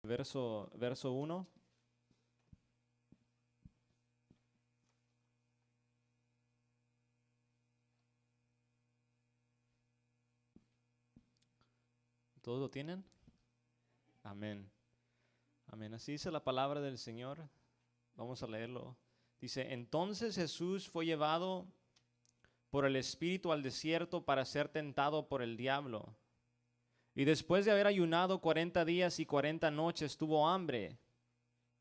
verso 1. ¿Todos lo tienen? Amén. Amén. Así dice la palabra del Señor. Vamos a leerlo. Dice: entonces Jesús fue llevado por el Espíritu al desierto para ser tentado por el diablo. Y después de haber ayunado 40 días y 40 noches, tuvo hambre.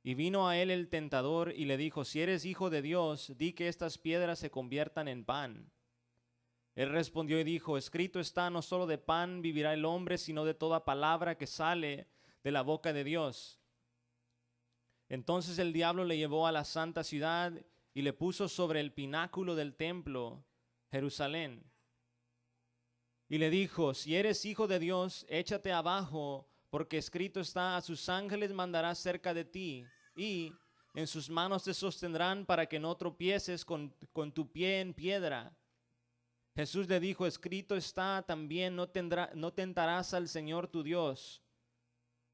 Y vino a él el tentador y le dijo: si eres hijo de Dios, di que estas piedras se conviertan en pan. Él respondió y dijo: escrito está, no solo de pan vivirá el hombre, sino de toda palabra que sale de la boca de Dios. Entonces el diablo le llevó a la santa ciudad y le puso sobre el pináculo del templo, Jerusalén. Y le dijo: si eres hijo de Dios, échate abajo, porque escrito está: a sus ángeles mandará cerca de ti, y en sus manos te sostendrán para que no tropieces con tu pie en piedra. Jesús le dijo: escrito está también, no tentarás al Señor tu Dios.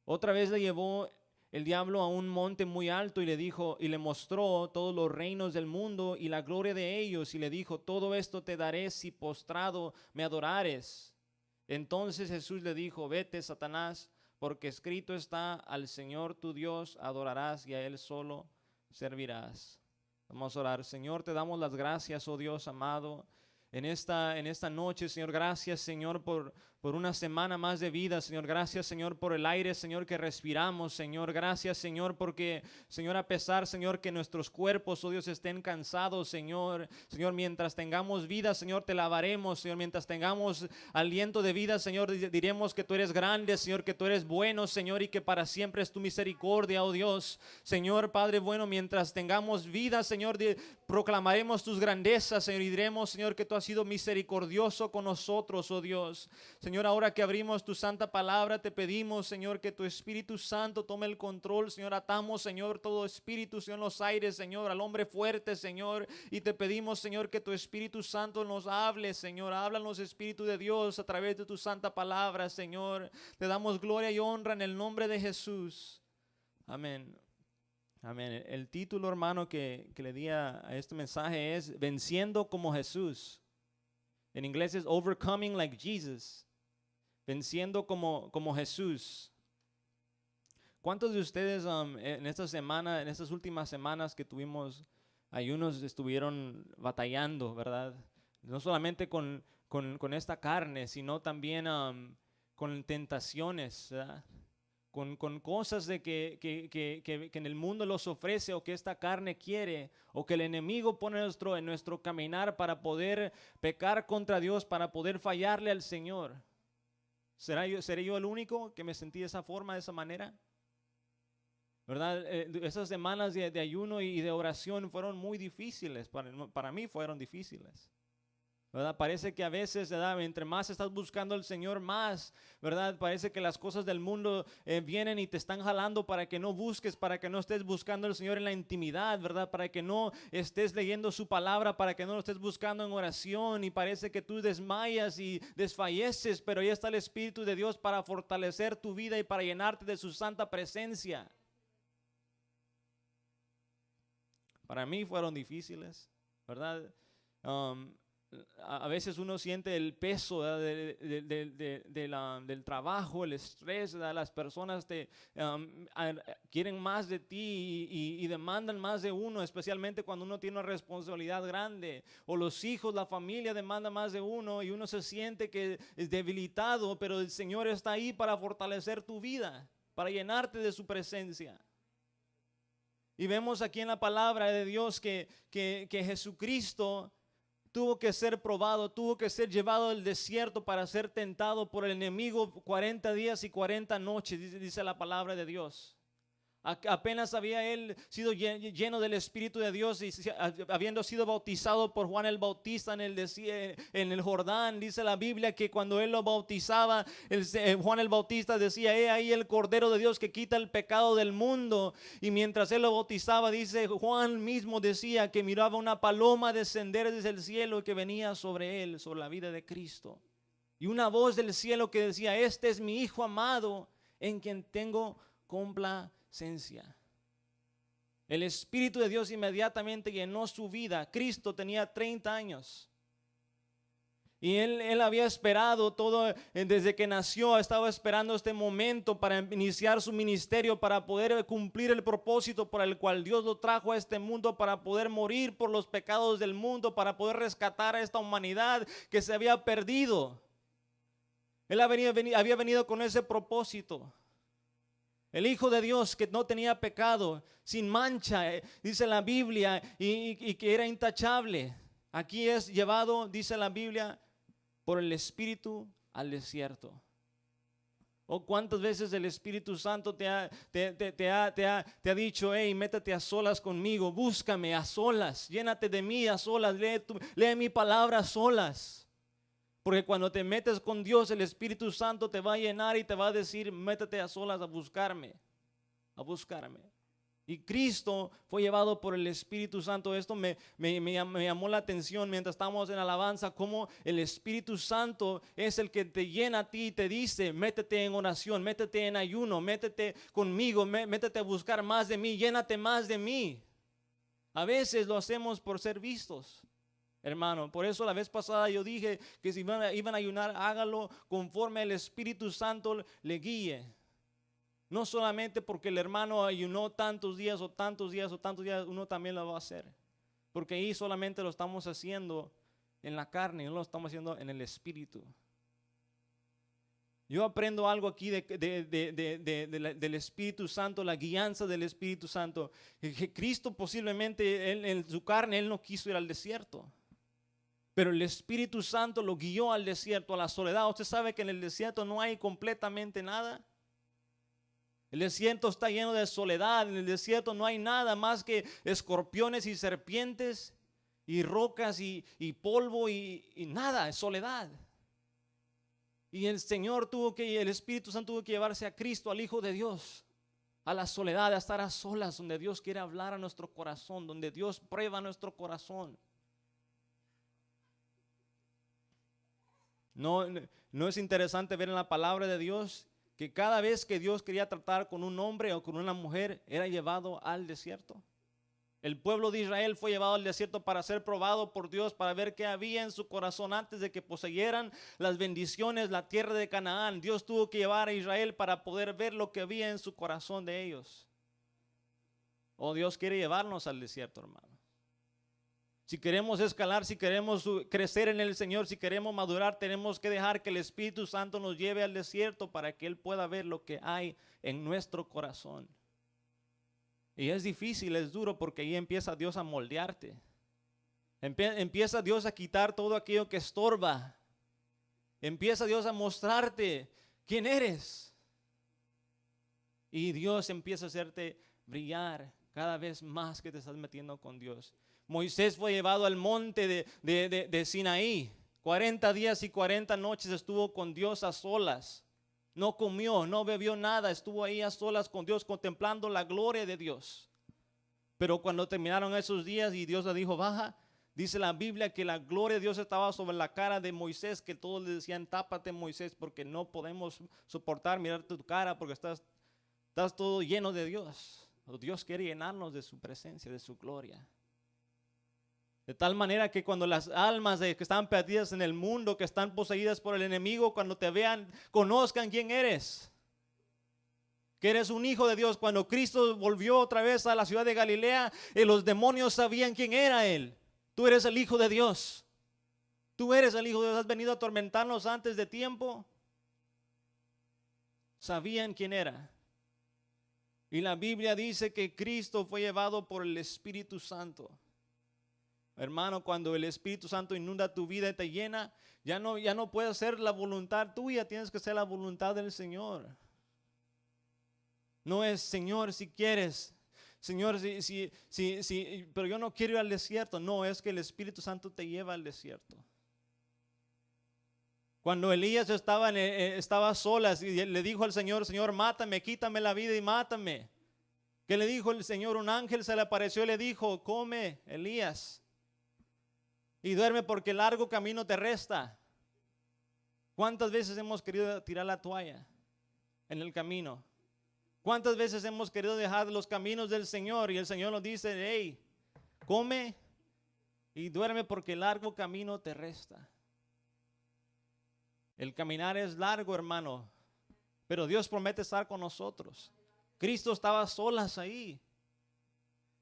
Otra vez le llevó el diablo a un monte muy alto y le dijo, y le mostró todos los reinos del mundo y la gloria de ellos, y le dijo: todo esto te daré si postrado me adorares. Entonces Jesús le dijo: vete, Satanás, porque escrito está: al Señor tu Dios adorarás y a Él solo servirás. Vamos a orar. Señor, te damos las gracias, oh Dios amado, en esta noche, Señor. Gracias, Señor, por una semana más de vida, Señor. Gracias, Señor, por el aire, Señor, que respiramos, Señor. Gracias, Señor, porque, Señor, a pesar, Señor, que nuestros cuerpos, oh Dios, estén cansados, Señor, mientras tengamos vida, Señor, te alabaremos, Señor. Mientras tengamos aliento de vida, Señor, diremos que tú eres grande, Señor, que tú eres bueno, Señor, y que para siempre es tu misericordia, oh Dios. Señor, Padre bueno, mientras tengamos vida, Señor, proclamaremos tus grandezas, Señor, y diremos, Señor, que tú has sido misericordioso con nosotros, oh Dios. Señor, ahora que abrimos tu santa palabra, te pedimos, Señor, que tu Espíritu Santo tome el control, Señor. Atamos, Señor, todo espíritu, Señor, en los aires, Señor, al hombre fuerte, Señor. Y te pedimos, Señor, que tu Espíritu Santo nos hable, Señor. Háblanos, Espíritu de Dios, a través de tu santa palabra, Señor. Te damos gloria y honra en el nombre de Jesús. Amén. Amén. El título, hermano, que le di a este mensaje es Venciendo como Jesús. En inglés es Overcoming like Jesus. Venciendo como Jesús. ¿Cuántos de ustedes en esta semana, en estas últimas semanas que tuvimos ayunos, estuvieron batallando, verdad? No solamente con esta carne, sino también con tentaciones, ¿verdad? Con cosas de que en el mundo los ofrece, o que esta carne quiere, o que el enemigo pone en nuestro caminar para poder pecar contra Dios, para poder fallarle al Señor. ¿Seré yo el único que me sentí de esa forma, de esa manera? ¿Verdad? Esas semanas de ayuno y de oración fueron muy difíciles, para mí fueron difíciles. ¿Verdad? Parece que a veces, ¿verdad?, entre más estás buscando al Señor, más, ¿verdad?, parece que las cosas del mundo vienen y te están jalando para que no busques, para que no estés buscando al Señor en la intimidad, ¿verdad?, para que no estés leyendo su palabra, para que no lo estés buscando en oración, y parece que tú desmayas y desfalleces, pero ahí está el Espíritu de Dios para fortalecer tu vida y para llenarte de su santa presencia. Para mí fueron difíciles, ¿verdad? A veces uno siente el peso del trabajo, el estrés, ¿verdad? Las personas quieren más de ti y demandan más de uno, especialmente cuando uno tiene una responsabilidad grande, o los hijos, la familia demanda más de uno y uno se siente que es debilitado, pero el Señor está ahí para fortalecer tu vida, para llenarte de su presencia. Y vemos aquí en la palabra de Dios que Jesucristo tuvo que ser probado, tuvo que ser llevado al desierto para ser tentado por el enemigo 40 días y 40 noches, dice la palabra de Dios. Apenas había él sido lleno del Espíritu de Dios y habiendo sido bautizado por Juan el Bautista en el Jordán. Dice la Biblia que cuando él lo bautizaba, Juan el Bautista decía: he ahí el Cordero de Dios que quita el pecado del mundo. Y mientras él lo bautizaba, dice, Juan mismo decía que miraba una paloma descender desde el cielo y que venía sobre él, sobre la vida de Cristo. Y una voz del cielo que decía: este es mi Hijo amado, en quien tengo complacencia. El Espíritu de Dios inmediatamente llenó su vida. Cristo tenía 30 años. Y él había esperado todo, desde que nació, estaba esperando este momento para iniciar su ministerio, para poder cumplir el propósito por el cual Dios lo trajo a este mundo, para poder morir por los pecados del mundo, para poder rescatar a esta humanidad que se había perdido. Él había venido con ese propósito. El Hijo de Dios que no tenía pecado, sin mancha, dice la Biblia, y que era intachable. Aquí es llevado, dice la Biblia, por el Espíritu al desierto. ¿O cuántas veces el Espíritu Santo te ha dicho, hey, métete a solas conmigo, búscame a solas, llénate de mí a solas, lee mi palabra a solas? Porque cuando te metes con Dios, el Espíritu Santo te va a llenar y te va a decir, métete a solas a buscarme, a buscarme. Y Cristo fue llevado por el Espíritu Santo. Esto me llamó la atención mientras estábamos en alabanza, cómo el Espíritu Santo es el que te llena a ti y te dice, métete en oración, métete en ayuno, métete conmigo, métete a buscar más de mí, llénate más de mí. A veces lo hacemos por ser vistos, hermano. Por eso la vez pasada yo dije que si iban a ayunar, hágalo conforme el Espíritu Santo le guíe. No solamente porque el hermano ayunó tantos días o tantos días o tantos días, uno también lo va a hacer. Porque ahí solamente lo estamos haciendo en la carne, no lo estamos haciendo en el Espíritu. Yo aprendo algo aquí del Espíritu Santo, la guianza del Espíritu Santo. Que Cristo posiblemente en su carne, Él no quiso ir al desierto. Pero el Espíritu Santo lo guió al desierto, a la soledad. Usted sabe que en el desierto no hay completamente nada. El desierto está lleno de soledad. En el desierto no hay nada más que escorpiones y serpientes y rocas y polvo y nada, es soledad. Y el Espíritu Santo tuvo que llevarse a Cristo, al Hijo de Dios, a la soledad, a estar a solas, donde Dios quiere hablar a nuestro corazón, donde Dios prueba nuestro corazón. No es interesante ver en la palabra de Dios que cada vez que Dios quería tratar con un hombre o con una mujer, era llevado al desierto. El pueblo de Israel fue llevado al desierto para ser probado por Dios, para ver qué había en su corazón antes de que poseyeran las bendiciones, la tierra de Canaán. Dios tuvo que llevar a Israel para poder ver lo que había en su corazón de ellos. Oh, Dios quiere llevarnos al desierto, hermano. Si queremos escalar, si queremos crecer en el Señor, si queremos madurar, tenemos que dejar que el Espíritu Santo nos lleve al desierto para que Él pueda ver lo que hay en nuestro corazón. Y es difícil, es duro, porque ahí empieza Dios a moldearte. Empieza Dios a quitar todo aquello que estorba. Empieza Dios a mostrarte quién eres. Y Dios empieza a hacerte brillar cada vez más que te estás metiendo con Dios. Moisés fue llevado al monte de Sinaí. 40 días y 40 noches estuvo con Dios a solas. No comió, no bebió nada. Estuvo ahí a solas con Dios, contemplando la gloria de Dios. Pero cuando terminaron esos días y Dios le dijo, baja, dice la Biblia que la gloria de Dios estaba sobre la cara de Moisés, que todos le decían, tápate, Moisés, porque no podemos soportar mirar tu cara, porque estás todo lleno de Dios. Dios quiere llenarnos de su presencia, de su gloria. De tal manera que cuando las almas que están perdidas en el mundo, que están poseídas por el enemigo, cuando te vean, conozcan quién eres. Que eres un hijo de Dios. Cuando Cristo volvió otra vez a la ciudad de Galilea, los demonios sabían quién era Él. Tú eres el Hijo de Dios. Tú eres el Hijo de Dios. Has venido a atormentarnos antes de tiempo. Sabían quién era. Y la Biblia dice que Cristo fue llevado por el Espíritu Santo. Hermano, cuando el Espíritu Santo inunda tu vida y te llena, ya no puede ser la voluntad tuya, tienes que ser la voluntad del Señor. No es, Señor, si quieres, Señor, pero yo no quiero ir al desierto. No, es que el Espíritu Santo te lleva al desierto. Cuando Elías estaba solas y le dijo al Señor, Señor, mátame, quítame la vida y mátame. ¿Qué le dijo el Señor? Un ángel se le apareció y le dijo, come, Elías, y duerme porque largo camino te resta. ¿Cuántas veces hemos querido tirar la toalla en el camino? ¿Cuántas veces hemos querido dejar los caminos del Señor y el Señor nos dice, hey, come y duerme porque largo camino te resta? El caminar es largo, hermano, pero Dios promete estar con nosotros. Cristo estaba solas ahí,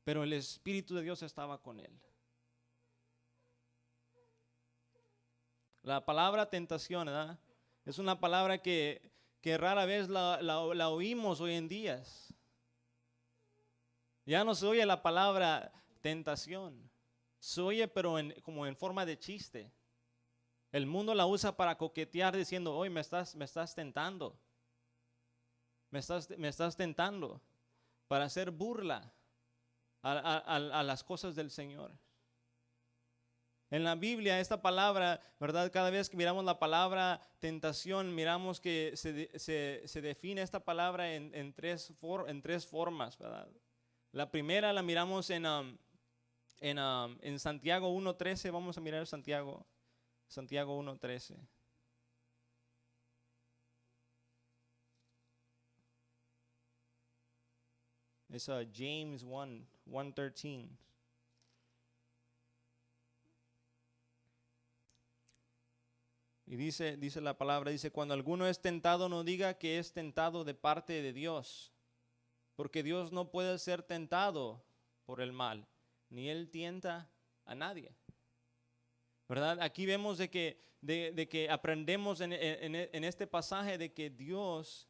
pero el Espíritu de Dios estaba con él. La palabra tentación, ¿verdad? Es una palabra que rara vez la oímos hoy en día. Ya no se oye la palabra tentación. Se oye pero como en forma de chiste. El mundo la usa para coquetear diciendo, hoy me estás tentando. Me estás tentando para hacer burla a las cosas del Señor. En la Biblia esta palabra, ¿verdad? Cada vez que miramos la palabra tentación, miramos que se define esta palabra en tres formas, ¿verdad? La primera la miramos en Santiago 1:13. Vamos a mirar Santiago 1:13. Es James 1:13. Y dice la palabra, dice, cuando alguno es tentado, no diga que es tentado de parte de Dios, porque Dios no puede ser tentado por el mal, ni Él tienta a nadie. ¿Verdad? Aquí vemos de que aprendemos en este pasaje de que Dios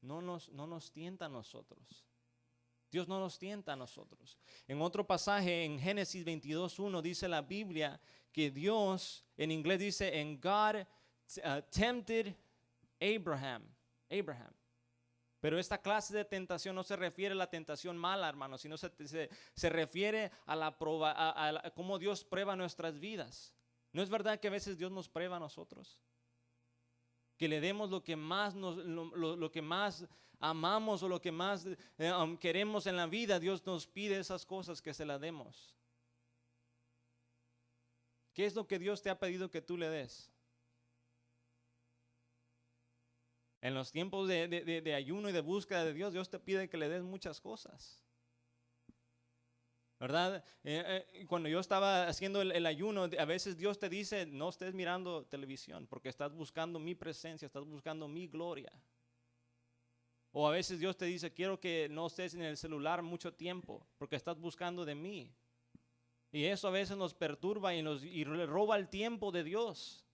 no nos tienta a nosotros. Dios no nos tienta a nosotros. En otro pasaje, en Génesis 22:1, dice la Biblia que Dios, en inglés dice, and God tempted Abraham. Pero esta clase de tentación no se refiere a la tentación mala, hermano, sino se refiere a cómo Dios prueba nuestras vidas. ¿No es verdad que a veces Dios nos prueba a nosotros? Que le demos lo que más lo que más amamos o lo que más queremos en la vida. Dios nos pide esas cosas, que se las demos. ¿Qué es lo que Dios te ha pedido que tú le des? En los tiempos de ayuno y de búsqueda de Dios, Dios te pide que le des muchas cosas, ¿verdad? Cuando yo estaba haciendo el ayuno, a veces Dios te dice, no estés mirando televisión porque estás buscando mi presencia, estás buscando mi gloria. O a veces Dios te dice, quiero que no estés en el celular mucho tiempo porque estás buscando de mí. Y eso a veces nos perturba y le roba el tiempo de Dios.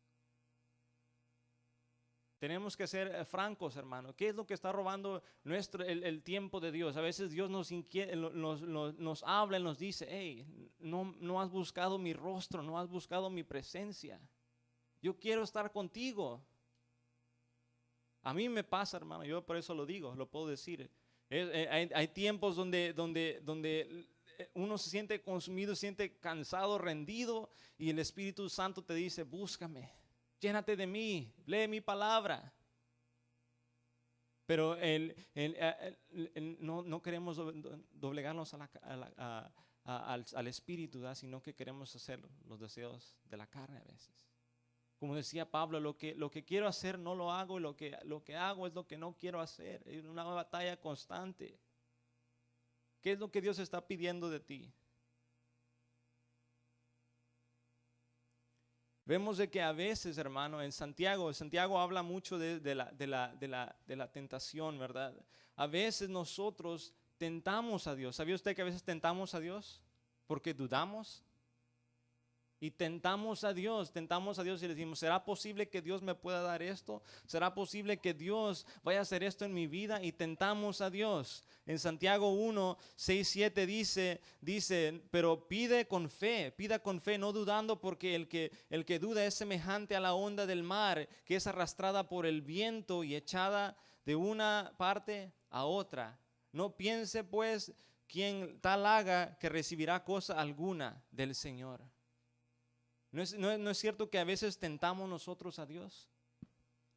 Tenemos que ser francos, hermano. ¿Qué es lo que está robando el tiempo de Dios? A veces Dios nos habla y nos dice, hey, no has buscado mi rostro, no has buscado mi presencia. Yo quiero estar contigo. A mí me pasa, hermano, yo por eso lo digo, lo puedo decir. Hay tiempos donde uno se siente consumido, se siente cansado, rendido, y el Espíritu Santo te dice, búscame. Llénate de mí, lee mi palabra. Pero no queremos doblegarnos al Espíritu, ¿verdad? Sino que queremos hacer los deseos de la carne a veces. Como decía Pablo, lo que quiero hacer no lo hago, y lo que hago es lo que no quiero hacer. Es una batalla constante. ¿Qué es lo que Dios está pidiendo de ti? Vemos de que a veces, hermano, en Santiago habla mucho de la tentación, ¿verdad? A veces nosotros tentamos a Dios. ¿Sabía usted que a veces tentamos a Dios? Porque dudamos. Y tentamos a Dios y le decimos, ¿será posible que Dios me pueda dar esto? ¿Será posible que Dios vaya a hacer esto en mi vida? Y tentamos a Dios. En Santiago 1:6-7 dice, pero pida con fe, no dudando, porque el que duda es semejante a la onda del mar, que es arrastrada por el viento y echada de una parte a otra. No piense pues quien tal haga que recibirá cosa alguna del Señor. ¿No es cierto que a veces tentamos nosotros a Dios?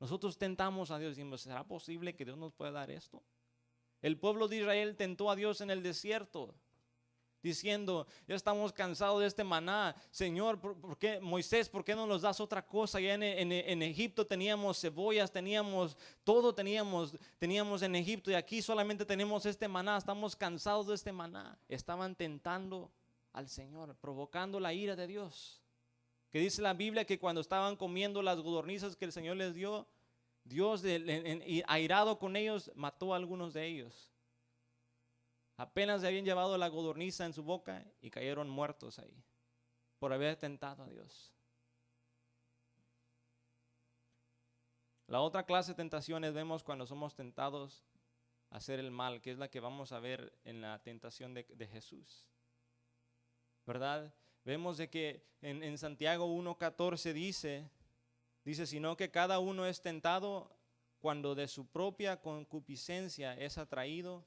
Nosotros tentamos a Dios y decimos, ¿será posible que Dios nos pueda dar esto? El pueblo de Israel tentó a Dios en el desierto. diciendo, ya estamos cansados de este maná. Señor, ¿por qué, Moisés, por qué no nos das otra cosa? Ya en Egipto teníamos cebollas, teníamos todo, teníamos en Egipto, y aquí solamente tenemos este maná. Estamos cansados de este maná. Estaban tentando al Señor, provocando la ira de Dios. Que dice la Biblia que cuando estaban comiendo las codornices que el Señor les dio, Dios, airado con ellos, mató a algunos de ellos. Apenas se habían llevado la codorniza en su boca y cayeron muertos ahí por haber tentado a Dios. La otra clase de tentaciones vemos cuando somos tentados a hacer el mal, que es la que vamos a ver en la tentación de Jesús, ¿verdad? Vemos de que en Santiago 1:14 dice, sino que cada uno es tentado cuando de su propia concupiscencia es atraído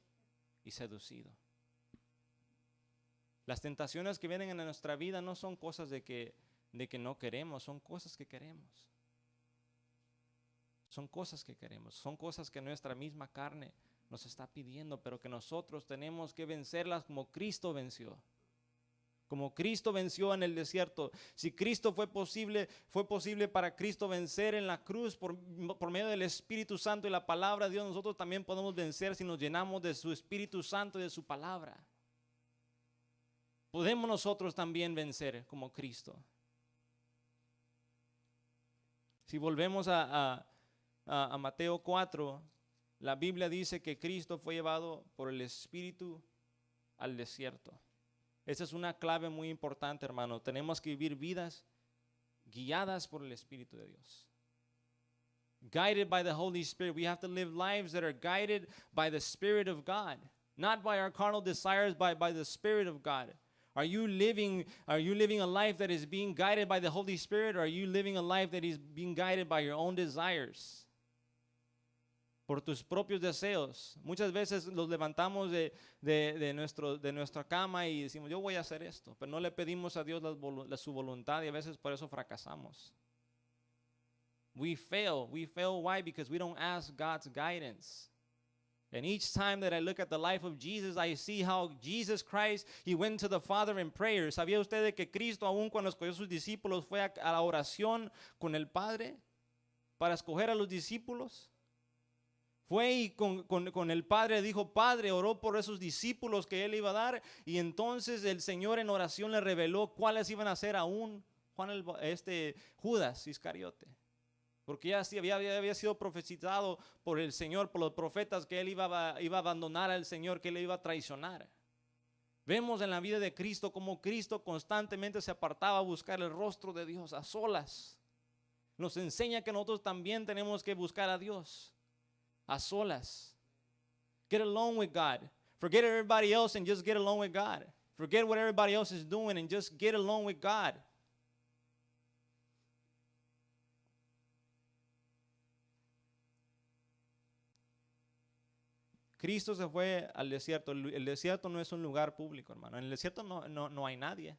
y seducido. Las tentaciones que vienen en nuestra vida no son cosas de que no queremos, son cosas que queremos. Son cosas que queremos, son cosas que nuestra misma carne nos está pidiendo, pero que nosotros tenemos que vencerlas como Cristo venció. Como Cristo venció en el desierto. Si Cristo fue posible para Cristo vencer en la cruz por medio del Espíritu Santo y la palabra de Dios, nosotros también podemos vencer si nos llenamos de su Espíritu Santo y de su palabra. Podemos nosotros también vencer como Cristo. Si volvemos a Mateo 4, la Biblia dice que Cristo fue llevado por el Espíritu al desierto. Esa es una clave muy importante, hermano. Tenemos que vivir vidas guiadas por el Espíritu de Dios. Guided by the Holy Spirit. We have to live lives that are guided by the Spirit of God. Not by our carnal desires, by the Spirit of God. Are you living a life that is being guided by the Holy Spirit, or are you living a life that is being guided by your own desires? Por tus propios deseos. Muchas veces los levantamos de nuestra cama y decimos, yo voy a hacer esto, pero no le pedimos a Dios su voluntad, y a veces por eso fracasamos. We fail. Why? Because we don't ask God's guidance. And each time that I look at the life of Jesus, I see how Jesus Christ, He went to the Father in prayer. ¿Sabía usted de que Cristo, aún cuando escogió a sus discípulos, fue a la oración con el Padre para escoger a los discípulos? Fue y con el Padre dijo, Padre, oró por esos discípulos que Él iba a dar, y entonces el Señor en oración le reveló cuáles iban a ser aún Judas Iscariote. Porque ya había sido profetizado por el Señor, por los profetas, que Él iba a abandonar al Señor, que Él iba a traicionar. Vemos en la vida de Cristo como Cristo constantemente se apartaba a buscar el rostro de Dios a solas. Nos enseña que nosotros también tenemos que buscar a Dios a solas. Get alone with God. Forget everybody else and just get alone with God. Forget what everybody else is doing and just get alone with God. Cristo se fue al desierto. El desierto no es un lugar público, hermano. En el desierto no hay nadie.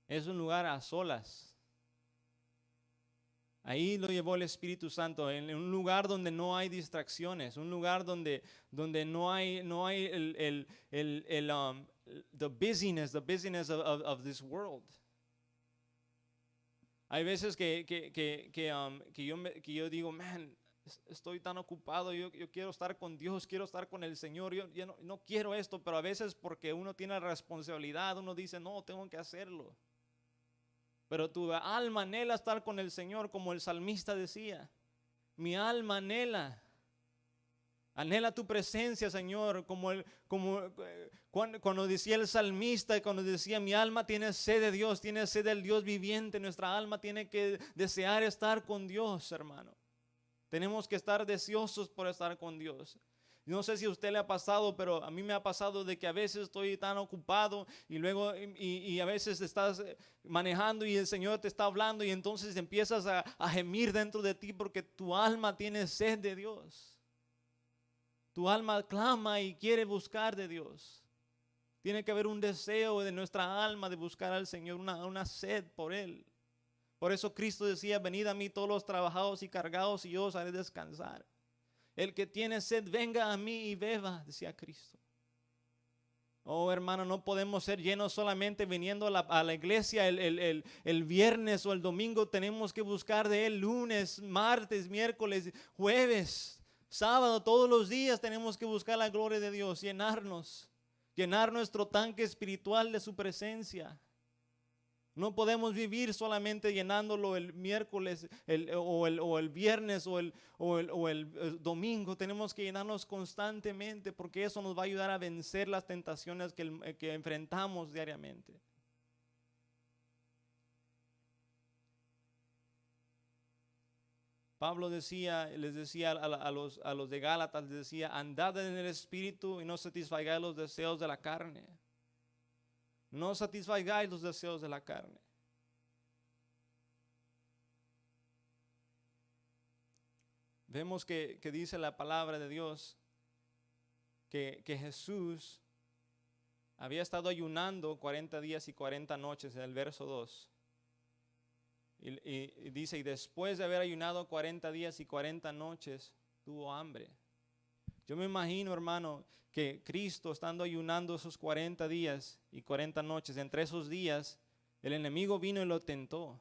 Es un lugar a solas. Ahí lo llevó el Espíritu Santo, en un lugar donde no hay distracciones, un lugar donde no hay the busyness of this world. Hay veces que yo digo, man, estoy tan ocupado, yo quiero estar con Dios, quiero estar con el Señor, yo no quiero esto, pero a veces porque uno tiene la responsabilidad, uno dice, no, tengo que hacerlo. Pero tu alma anhela estar con el Señor, como el salmista decía. Mi alma anhela tu presencia, Señor, cuando decía el salmista, cuando decía, mi alma tiene sed de Dios, tiene sed del Dios viviente. Nuestra alma tiene que desear estar con Dios, hermano. Tenemos que estar deseosos por estar con Dios. No sé si a usted le ha pasado, pero a mí me ha pasado de que a veces estoy tan ocupado y luego y a veces estás manejando y el Señor te está hablando y entonces empiezas a gemir dentro de ti porque tu alma tiene sed de Dios. Tu alma clama y quiere buscar de Dios. Tiene que haber un deseo de nuestra alma de buscar al Señor, una sed por Él. Por eso Cristo decía, venid a mí todos los trabajados y cargados y yo os haré descansar. El que tiene sed, venga a mí y beba, decía Cristo. Oh, hermano, no podemos ser llenos solamente viniendo a la iglesia el viernes o el domingo. Tenemos que buscar de Él lunes, martes, miércoles, jueves, sábado, todos los días tenemos que buscar la gloria de Dios, llenar nuestro tanque espiritual de su presencia. No podemos vivir solamente llenándolo el miércoles o el viernes o el domingo. Tenemos que llenarnos constantemente, porque eso nos va a ayudar a vencer las tentaciones que enfrentamos diariamente. Pablo les decía a los de Gálatas, les decía: andad en el Espíritu y no satisfagáis los deseos de la carne. No satisfagáis los deseos de la carne. Vemos que dice la palabra de Dios que Jesús había estado ayunando 40 días y 40 noches en el verso 2. Y dice: y después de haber ayunado 40 días y 40 noches, tuvo hambre. Yo me imagino, hermano, que Cristo, estando ayunando esos 40 días y 40 noches, entre esos días, el enemigo vino y lo tentó,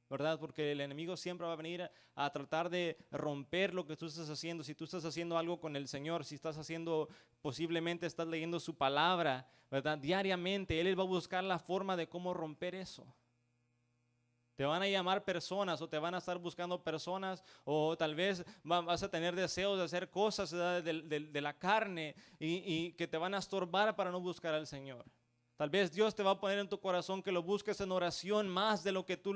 ¿verdad? Porque el enemigo siempre va a venir a tratar de romper lo que tú estás haciendo. Si tú estás haciendo algo con el Señor, si estás haciendo, posiblemente estás leyendo su palabra, ¿verdad? Diariamente, Él va a buscar la forma de cómo romper eso. Te van a llamar personas, o te van a estar buscando personas, o tal vez vas a tener deseos de hacer cosas de la carne y que te van a estorbar para no buscar al Señor. Tal vez Dios te va a poner en tu corazón que lo busques en oración más de lo que tú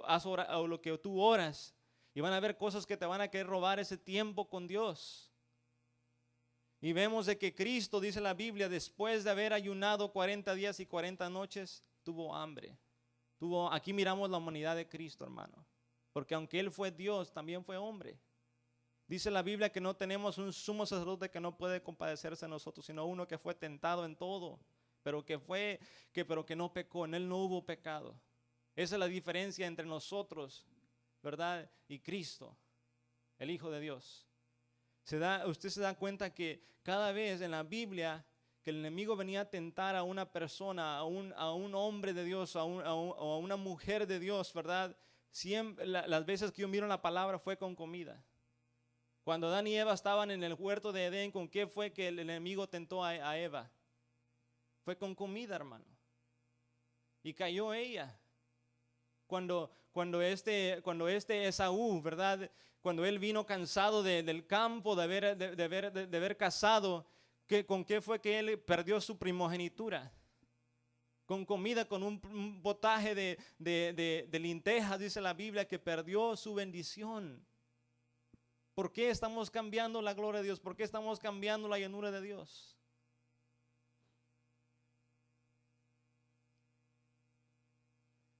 has orado, o lo que tú oras. Y van a haber cosas que te van a querer robar ese tiempo con Dios. Y vemos de que Cristo, dice la Biblia, después de haber ayunado 40 días y 40 noches, tuvo hambre. Aquí miramos la humanidad de Cristo, hermano. Porque aunque Él fue Dios, también fue hombre. Dice la Biblia que no tenemos un sumo sacerdote que no puede compadecerse de nosotros, sino uno que fue tentado en todo, pero que no pecó. En Él no hubo pecado. Esa es la diferencia entre nosotros, ¿verdad? Y Cristo, el Hijo de Dios. Usted se da cuenta que cada vez en la Biblia que el enemigo venía a tentar a una persona, a un hombre de Dios, a una mujer de Dios, ¿verdad? Siempre, las veces que yo miro la palabra fue con comida. Cuando Adán y Eva estaban en el huerto de Edén, ¿con qué fue que el enemigo tentó a Eva? Fue con comida, hermano. Y cayó ella. Cuando este Esaú, ¿verdad? Cuando él vino cansado del campo, de haber cazado, ¿con qué fue que él perdió su primogenitura? Con comida, con un potaje de lentejas, dice la Biblia, que perdió su bendición. ¿Por qué estamos cambiando la gloria de Dios? ¿Por qué estamos cambiando la llanura de Dios?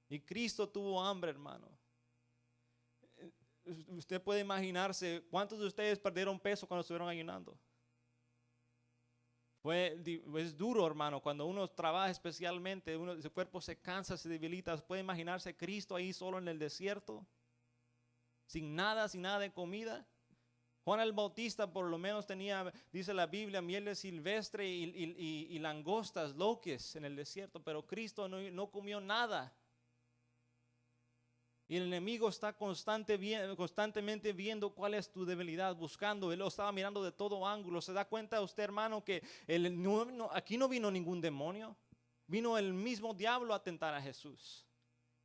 Y Cristo tuvo hambre, hermano. Usted puede imaginarse cuántos de ustedes perdieron peso cuando estuvieron ayunando. Es duro, hermano, cuando uno trabaja especialmente, su cuerpo se cansa, se debilita. Puede imaginarse Cristo ahí solo en el desierto, sin nada de comida. Juan el Bautista por lo menos tenía, dice la Biblia, miel de silvestre y langostas, loques en el desierto, pero Cristo no comió nada. Y el enemigo está constantemente viendo cuál es tu debilidad, buscando. Él lo estaba mirando de todo ángulo. ¿Se da cuenta usted, hermano, que aquí no vino ningún demonio? Vino el mismo diablo a tentar a Jesús.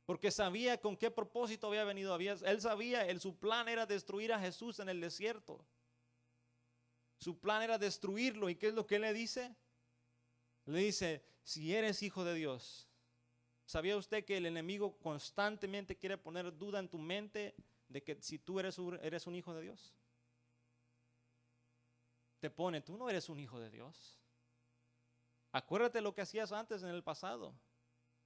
Porque sabía con qué propósito había venido. Él sabía, su plan era destruir a Jesús en el desierto. Su plan era destruirlo. ¿Y qué es lo que él le dice? Le dice: si eres hijo de Dios. ¿Sabía usted que el enemigo constantemente quiere poner duda en tu mente de que si tú eres un hijo de Dios? Te pone: tú no eres un hijo de Dios. Acuérdate lo que hacías antes en el pasado,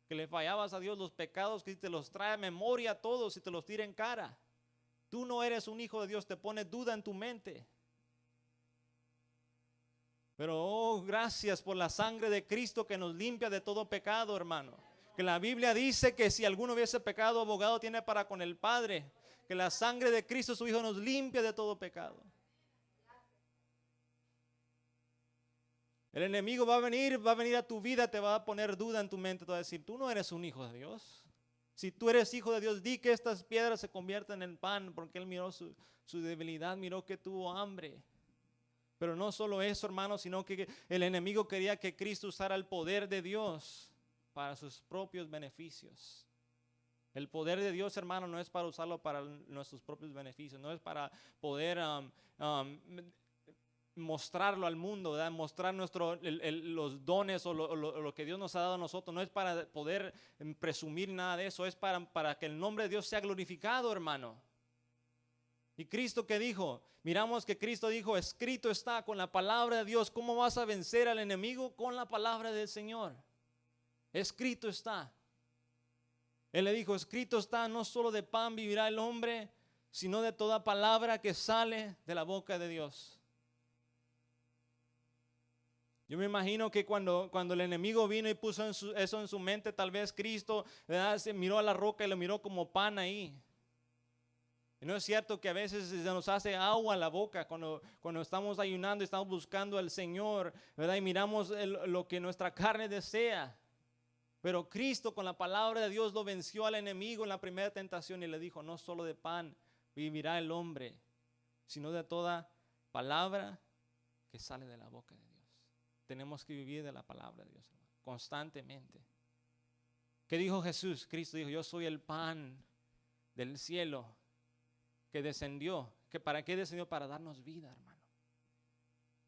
que le fallabas a Dios, los pecados que te los trae a memoria a todos y te los tira en cara. Tú no eres un hijo de Dios, te pone duda en tu mente. Pero oh, gracias por la sangre de Cristo que nos limpia de todo pecado, hermano. Que la Biblia dice que si alguno hubiese pecado, abogado tiene para con el Padre. Que la sangre de Cristo, su Hijo, nos limpia de todo pecado. El enemigo va a venir a tu vida, te va a poner duda en tu mente, te va a decir, tú no eres un hijo de Dios. Si tú eres hijo de Dios, di que estas piedras se conviertan en pan, porque él miró su debilidad, miró que tuvo hambre. Pero no solo eso, hermano, sino que el enemigo quería que Cristo usara el poder de Dios para sus propios beneficios. El poder de Dios, hermano, no es para usarlo para nuestros propios beneficios, no es para poder mostrarlo al mundo, ¿verdad? Mostrar los dones o lo que Dios nos ha dado a nosotros. No es para poder presumir nada de eso, es para que el nombre de Dios sea glorificado, hermano. ¿Y Cristo qué dijo? Miramos que Cristo dijo, escrito está, con la palabra de Dios. ¿Cómo vas a vencer al enemigo? Con la palabra del Señor. Escrito está. Él le dijo, escrito está, no solo de pan vivirá el hombre, sino de toda palabra que sale de la boca de Dios. Yo me imagino que cuando el enemigo vino y puso eso en su mente, tal vez Cristo, ¿verdad?, se miró a la roca y lo miró como pan ahí. Y no es cierto que a veces se nos hace agua en la boca cuando estamos ayunando y estamos buscando al Señor, ¿verdad? Y miramos lo que nuestra carne desea. Pero Cristo con la palabra de Dios lo venció al enemigo en la primera tentación y le dijo, no solo de pan vivirá el hombre, sino de toda palabra que sale de la boca de Dios. Tenemos que vivir de la palabra de Dios, hermano, constantemente. ¿Qué dijo Jesús? Cristo dijo, yo soy el pan del cielo que descendió. ¿Para qué descendió? Para darnos vida, hermano.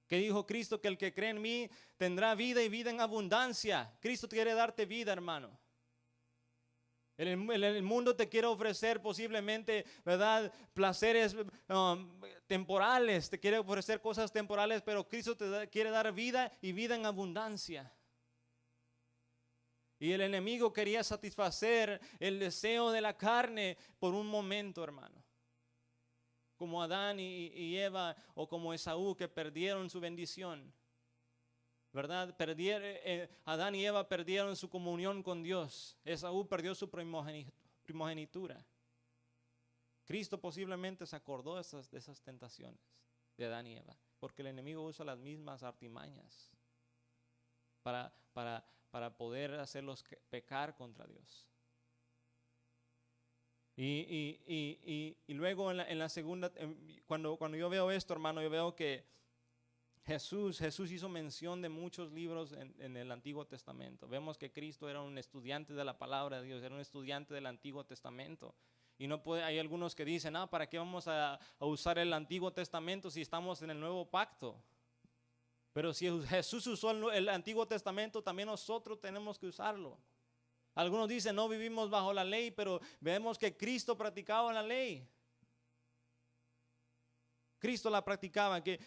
¿Qué dijo Cristo? Que el que cree en mí tendrá vida y vida en abundancia. Cristo quiere darte vida, hermano. El mundo te quiere ofrecer posiblemente, ¿verdad?, placeres temporales, te quiere ofrecer cosas temporales, pero Cristo quiere dar vida y vida en abundancia. Y el enemigo quería satisfacer el deseo de la carne por un momento, hermano. Como Adán y Eva o como Esaú, que perdieron su bendición, ¿verdad? Adán y Eva perdieron su comunión con Dios. Esaú perdió su primogenitura. Cristo posiblemente se acordó de esas tentaciones de Adán y Eva, porque el enemigo usa las mismas artimañas para poder hacerlos pecar contra Dios. Y luego en la segunda, cuando yo veo esto, hermano, yo veo que Jesús hizo mención de muchos libros en el Antiguo Testamento. Vemos que Cristo era un estudiante de la palabra de Dios, era un estudiante del Antiguo Testamento. Y hay algunos que dicen, ¿para qué vamos a usar el Antiguo Testamento si estamos en el Nuevo Pacto? Pero si Jesús usó el Antiguo Testamento, también nosotros tenemos que usarlo. Algunos dicen, no vivimos bajo la ley, pero vemos que Cristo practicaba la ley. Cristo la practicaba, que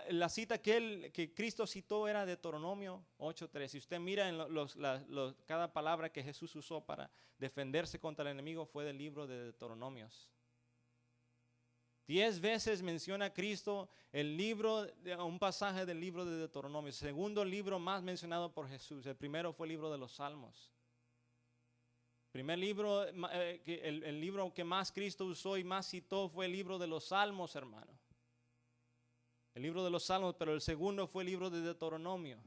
la cita que Cristo citó era de Deuteronomio 8:3. Si usted mira en cada palabra que Jesús usó para defenderse contra el enemigo fue del libro de Deuteronomios. 10 veces menciona Cristo un pasaje del libro de Deuteronomio, el segundo libro más mencionado por Jesús. El primero fue el libro de los Salmos. Primer libro, el libro que más Cristo usó y más citó fue el libro de los Salmos, hermano. El libro de los Salmos, pero el segundo fue el libro de Deuteronomio.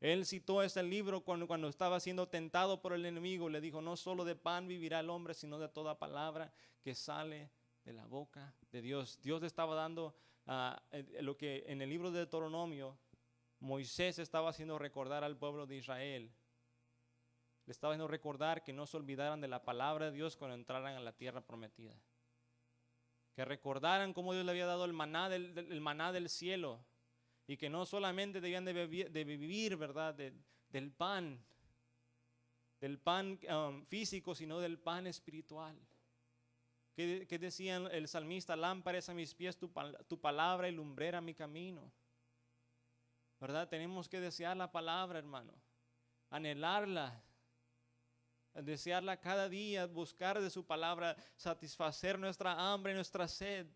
Él citó este libro cuando estaba siendo tentado por el enemigo. Le dijo, no solo de pan vivirá el hombre, sino de toda palabra que sale de la boca de Dios. Dios le estaba dando lo que en el libro de Deuteronomio Moisés estaba haciendo recordar al pueblo de Israel. Le estaba haciendo recordar que no se olvidaran de la palabra de Dios cuando entraran a la tierra prometida. Que recordaran cómo Dios le había dado el maná del cielo. Y que no solamente debían de vivir, ¿verdad?, del pan físico, sino del pan espiritual. Que decía el salmista, lámpara es a mis pies tu palabra y lumbrera mi camino. ¿Verdad? Tenemos que desear la palabra, hermano. Anhelarla. Desearla cada día, buscar de su palabra, satisfacer nuestra hambre, nuestra sed.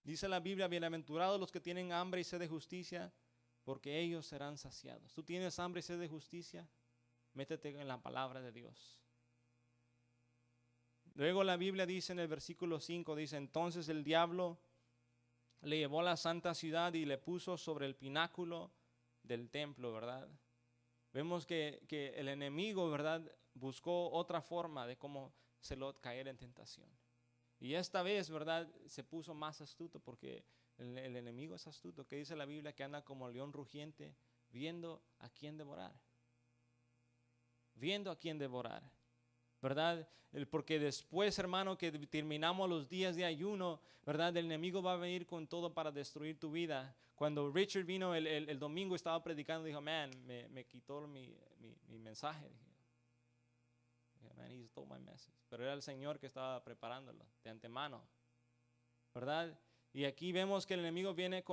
Dice la Biblia, bienaventurados los que tienen hambre y sed de justicia, porque ellos serán saciados. ¿Tú tienes hambre y sed de justicia? Métete en la palabra de Dios. Luego la Biblia dice en el versículo 5, dice, entonces el diablo le llevó a la santa ciudad y le puso sobre el pináculo del templo, ¿verdad? Vemos que el enemigo, ¿verdad?, buscó otra forma de cómo hacerlo caer en tentación. Y esta vez, ¿verdad?, se puso más astuto, porque el enemigo es astuto, que dice la Biblia que anda como león rugiente, viendo a quién devorar. Viendo a quién devorar, ¿verdad? Porque después, hermano, que terminamos los días de ayuno, ¿verdad?, el enemigo va a venir con todo para destruir tu vida. Cuando Richard vino el domingo, estaba predicando, dijo, man, me quitó mi mensaje. Dije, man, he stole my message. Pero era el Señor que estaba preparándolo de antemano, ¿verdad? Y aquí vemos que el enemigo viene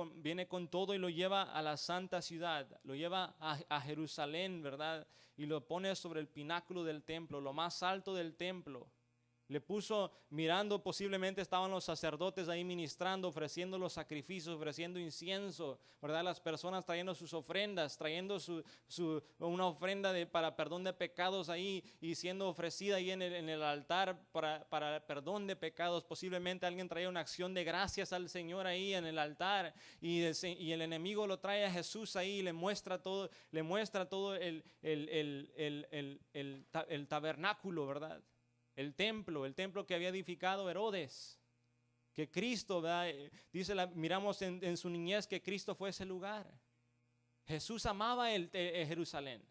con todo y lo lleva a la santa ciudad, lo lleva a Jerusalén, ¿verdad? Y lo pone sobre el pináculo del templo, lo más alto del templo. Le puso mirando, posiblemente estaban los sacerdotes ahí ministrando, ofreciendo los sacrificios, ofreciendo incienso, ¿verdad? Las personas trayendo sus ofrendas, trayendo una ofrenda para perdón de pecados ahí y siendo ofrecida ahí en el altar para perdón de pecados. Posiblemente alguien traía una acción de gracias al Señor ahí en el altar y el enemigo lo trae a Jesús ahí y le muestra todo el tabernáculo, ¿verdad? El templo que había edificado Herodes, que Cristo, ¿verdad?, miramos en su niñez que Cristo fue ese lugar. Jesús amaba Jerusalén.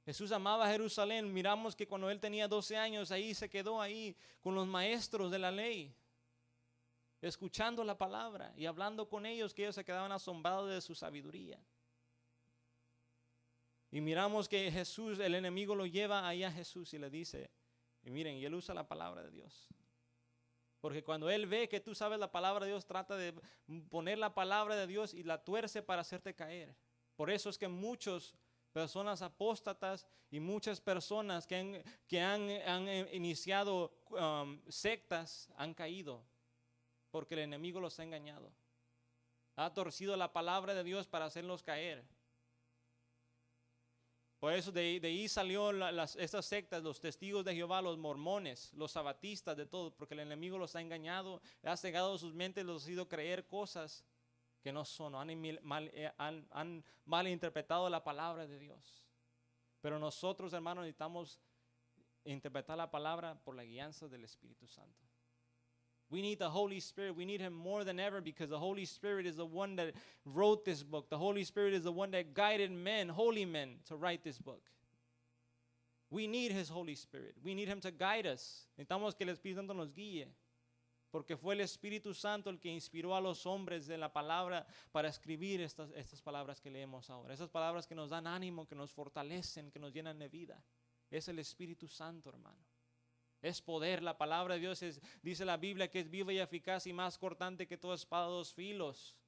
Jesús amaba Jerusalén. Miramos que cuando él tenía 12 años, ahí se quedó ahí con los maestros de la ley, escuchando la palabra y hablando con ellos, que ellos se quedaban asombrados de su sabiduría. Y miramos que Jesús, el enemigo lo lleva ahí a Jesús y le dice, y miren, y él usa la palabra de Dios. Porque cuando él ve que tú sabes la palabra de Dios, trata de poner la palabra de Dios y la tuerce para hacerte caer. Por eso es que muchas personas apóstatas y muchas personas que han iniciado sectas han caído, porque el enemigo los ha engañado. Ha torcido la palabra de Dios para hacerlos caer. Por eso de ahí salió estas sectas, los testigos de Jehová, los mormones, los sabatistas, de todo, porque el enemigo los ha engañado, ha cegado sus mentes, los ha ido creer cosas que no son, han malinterpretado la palabra de Dios. Pero nosotros, hermanos, necesitamos interpretar la palabra por la guianza del Espíritu Santo. We need the Holy Spirit. We need Him more than ever, because the Holy Spirit is the one that wrote this book. The Holy Spirit is the one that guided men, holy men, to write this book. We need His Holy Spirit. We need Him to guide us. Necesitamos que el Espíritu Santo nos guíe, porque fue el Espíritu Santo el que inspiró a los hombres de la palabra para escribir estas palabras que leemos ahora. Esas palabras que nos dan ánimo, que nos fortalecen, que nos llenan de vida. Es el Espíritu Santo, hermano. Es poder. La palabra de Dios dice la Biblia que es viva y eficaz y más cortante que toda espada de 2 filos,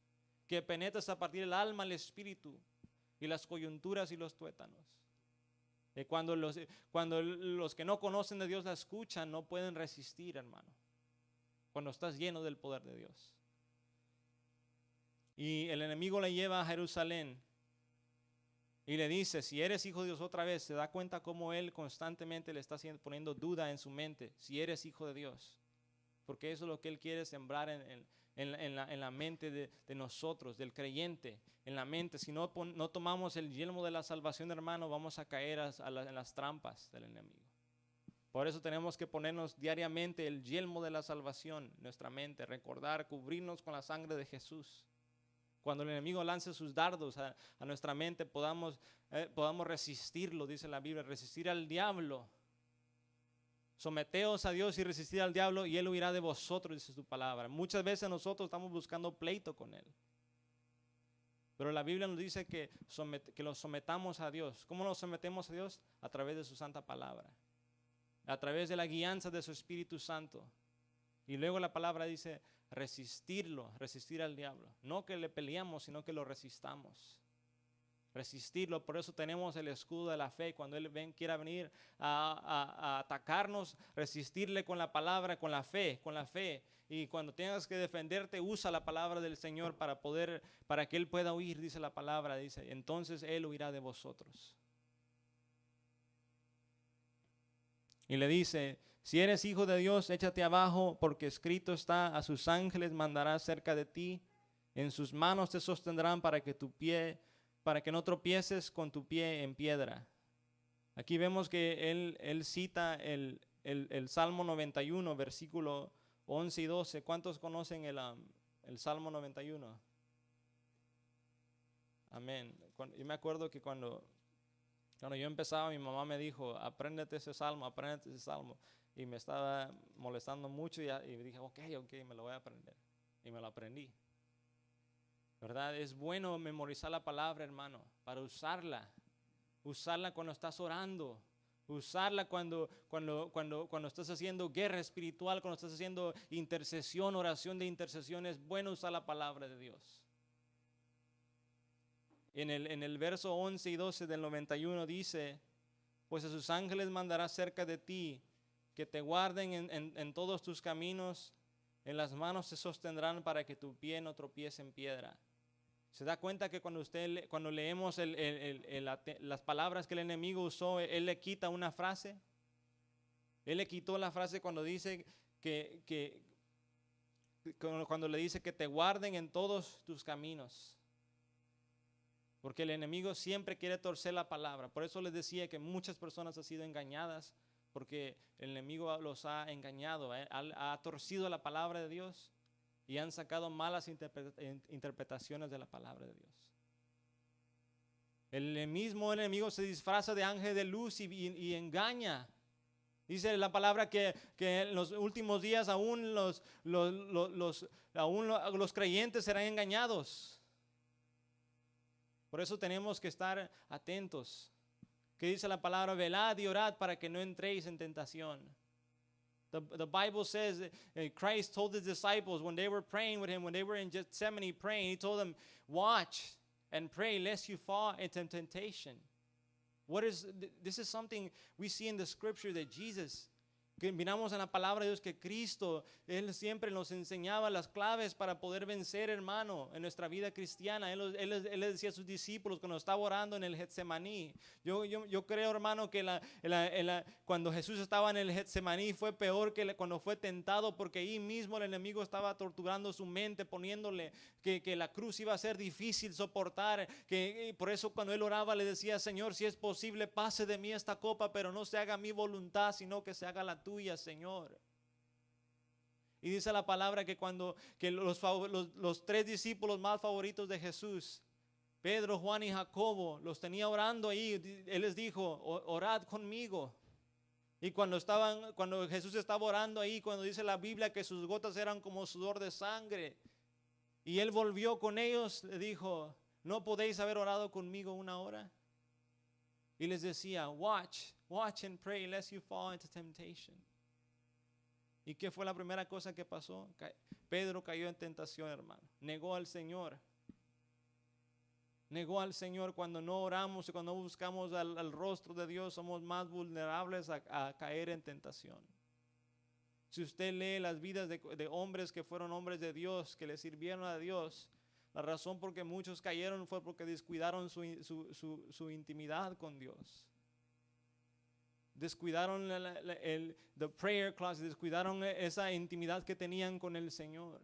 que penetra hasta partir el alma, el espíritu y las coyunturas y los tuétanos. Cuando los que no conocen de Dios la escuchan, no pueden resistir, hermano, cuando estás lleno del poder de Dios. Y el enemigo le lleva a Jerusalén y le dice, si eres hijo de Dios, otra vez se da cuenta cómo él constantemente le está poniendo duda en su mente, si eres hijo de Dios. Porque eso es lo que él quiere sembrar en la mente de nosotros, del creyente, en la mente. Si no tomamos el yelmo de la salvación, hermano, vamos a caer en las trampas del enemigo. Por eso tenemos que ponernos diariamente el yelmo de la salvación en nuestra mente, recordar, cubrirnos con la sangre de Jesús. Cuando el enemigo lance sus dardos a nuestra mente, podamos resistirlo, dice la Biblia, resistir al diablo. Someteos a Dios y resistir al diablo y Él huirá de vosotros, dice su palabra. Muchas veces nosotros estamos buscando pleito con Él. Pero la Biblia nos dice que los sometamos a Dios. ¿Cómo nos sometemos a Dios? A través de su santa palabra. A través de la guianza de su Espíritu Santo. Y luego la palabra dice resistir al diablo. No que le peleamos, sino que lo resistamos. Resistirlo, por eso tenemos el escudo de la fe. Cuando Él quiera venir a atacarnos, resistirle con la palabra, con la fe. Y cuando tengas que defenderte, usa la palabra del Señor para que Él pueda huir, dice la palabra, dice, entonces Él huirá de vosotros. Y le dice, Si eres hijo de Dios, échate abajo, porque escrito está, a sus ángeles mandará cerca de ti, en sus manos te sostendrán para que no tropieces con tu pie en piedra. Aquí vemos que él cita el Salmo 91, versículo 11 y 12. ¿Cuántos conocen el Salmo 91? Amén. Yo me acuerdo que cuando yo empezaba, mi mamá me dijo, apréndete ese salmo. Y me estaba molestando mucho y dije, ok, me lo voy a aprender. Y me lo aprendí. ¿Verdad? Es bueno memorizar la palabra, hermano, para usarla. Usarla cuando estás orando. Usarla cuando estás haciendo guerra espiritual, cuando estás haciendo intercesión, oración de intercesión. Es bueno usar la palabra de Dios. En el verso 11 y 12 del 91 dice, pues a sus ángeles mandará cerca de ti, que te guarden en todos tus caminos, en las manos te sostendrán para que tu pie no tropiece en piedra. ¿Se da cuenta que cuando leemos las palabras que el enemigo usó, él le quita una frase? Él le quitó la frase cuando dice cuando le dice que te guarden en todos tus caminos. Porque el enemigo siempre quiere torcer la palabra. Por eso les decía que muchas personas han sido engañadas, porque el enemigo los ha engañado, ha torcido la palabra de Dios y han sacado malas interpretaciones de la palabra de Dios. El mismo enemigo se disfraza de ángel de luz y engaña. Dice la palabra que en los últimos días aún los creyentes serán engañados. Por eso tenemos que estar atentos. Que dice la palabra, velad y orad para que no entréis en tentación. The Bible says that Christ told his disciples when they were praying with him, when they were in Gethsemane praying, he told them, watch and pray lest you fall into temptation. This is something we see in the scripture that Jesus, que miramos en la palabra de Dios, que Cristo, Él siempre nos enseñaba las claves para poder vencer, hermano, en nuestra vida cristiana. Él le decía a sus discípulos cuando estaba orando en el Getsemaní. Yo creo, hermano, que cuando Jesús estaba en el Getsemaní fue peor que cuando fue tentado, porque ahí mismo el enemigo estaba torturando su mente, poniéndole que la cruz iba a ser difícil soportar. Por eso cuando él oraba le decía, Señor, si es posible, pase de mí esta copa, pero no se haga mi voluntad, sino que se haga la tuya, Señor. Y dice la palabra que los tres discípulos más favoritos de Jesús, Pedro, Juan y Jacobo, los tenía orando ahí. Él les dijo, orad conmigo. Y cuando Jesús estaba orando ahí, cuando dice la Biblia que sus gotas eran como sudor de sangre, y él volvió con ellos, le dijo, ¿no podéis haber orado conmigo una hora? Y les decía, watch and pray lest you fall into temptation. ¿Y qué fue la primera cosa que pasó? Pedro cayó en tentación, hermano. Negó al Señor. Negó al Señor. Cuando no oramos y cuando no buscamos al rostro de Dios, somos más vulnerables a caer en tentación. Si usted lee las vidas de hombres que fueron hombres de Dios, que le sirvieron a Dios, la razón por que muchos cayeron fue porque descuidaron su intimidad con Dios. Descuidaron the prayer closet, descuidaron esa intimidad que tenían con el Señor.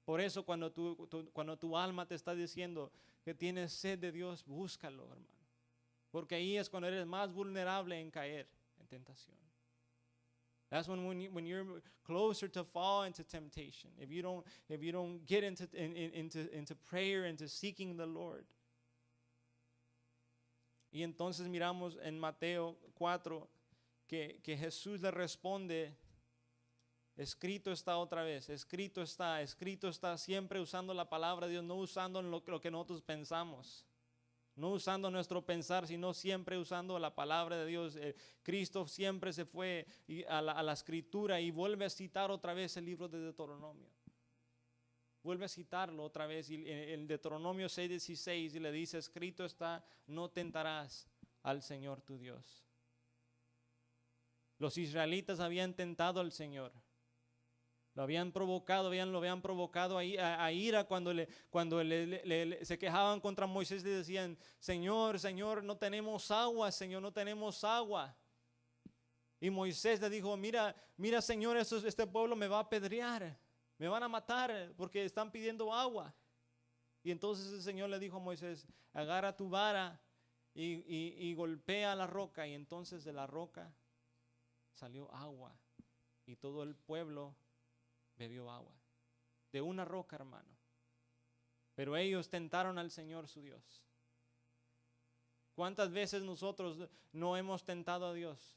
Por eso cuando tu alma te está diciendo que tienes sed de Dios, búscalo, hermano. Porque ahí es cuando eres más vulnerable en caer en tentación. That's when you're closer to fall into temptation. If you don't get into prayer, into seeking the Lord. Y entonces miramos en Mateo 4 que Jesús le responde, escrito está otra vez, escrito está, siempre usando la palabra de Dios, no usando lo que nosotros pensamos. No usando nuestro pensar, sino siempre usando la palabra de Dios. Cristo siempre se fue a la escritura y vuelve a citar otra vez el libro de Deuteronomio. Vuelve a citarlo otra vez en Deuteronomio 6:16 y le dice, escrito está, no tentarás al Señor tu Dios. Los israelitas habían tentado al Señor. Lo habían provocado a ira cuando se quejaban contra Moisés, le decían, Señor, no tenemos agua, Señor, no tenemos agua. Y Moisés le dijo, mira, mira Señor, este pueblo me va a apedrear, me van a matar porque están pidiendo agua. Y entonces el Señor le dijo a Moisés, agarra tu vara y golpea la roca. Y entonces de la roca salió agua y todo el pueblo bebió agua. De una roca, hermano. Pero ellos tentaron al Señor su Dios. ¿Cuántas veces nosotros no hemos tentado a Dios?